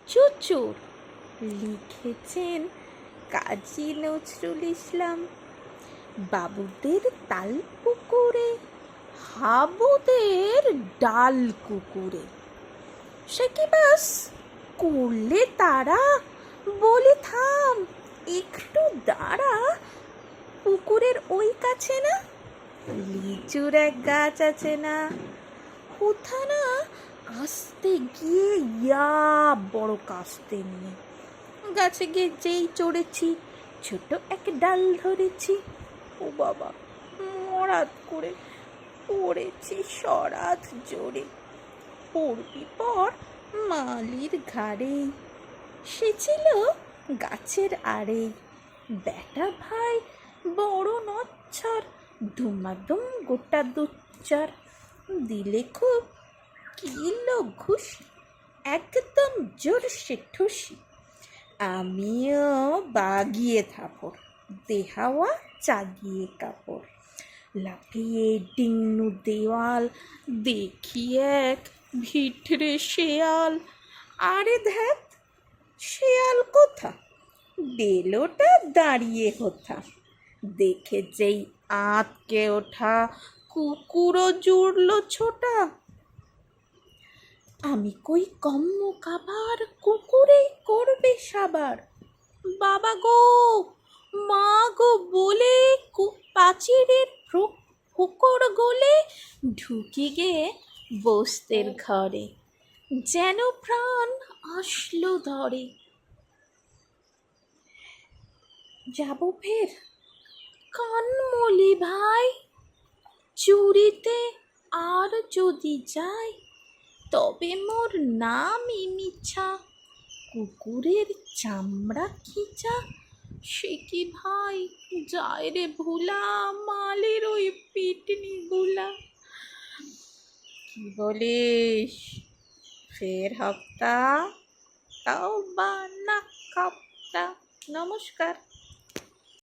চুচুর। লিখেছেন কাজী নজরুল ইসলাম। বাবুদের তাল পুকুরে, হাবুদের ডাল কুকুরে। সে কি বাস করলে তারা, বলে থাম একটু দাঁড়া। পুকুরের ওই কাছে না লিচুর এক গাছ আছে না, কোথা না আসতে গিয়ে ইয়া বড় কাস্তে নিয়ে। গাছে গিয়ে যেই চড়েছি, ছোট এক ডাল ধরেছি। ও বাবা, মরাত করে পড়েছি সরাত জোরে। পড়বি পর মালির ঘাড়ে, সে ছিল গাছের আড়ে। বেটা ভাই বড় নচ্ছর, ধুমাধুম গোটা দুচ্চার। দিলে খুব কিলো ঘুষি, একদম জোরসে ঠুসি। আমিও বাগিয়ে থাপড়, দেহাওয়া চাগিয়ে কাপড়। লাফিয়ে ডিঙ্গু দেওয়াল, দেখি এক ভিটরে শেয়াল। আরে ধ্যাত, শেয়াল কোথা, বেলোটা দাঁড়িয়ে হোথা। দেখে যেই আঁতকে ওঠা, কুকুরও জুড়ল ছোটা। আমি কই কম্ম কাবার, কুকুরেই করবে সাবার। বাবা গো, মা গো বলে পাচিরের ফোকর গলে ঢুকি গে বস্তের ঘরে। যেন প্রাণ আসলো ধরে। যাব ফের কানমলি ভাই, চুরিতে আর যদি যাই, তবে মোর নামই মিছা, কুকুরের চামড়া খিচা। সে কি ভাই যায় রে ভুলা, মালের ওই পিটনি গুলা। কি বলিস, ফের হপ্তা, তাও বা না কাপ্তা। নমস্কার।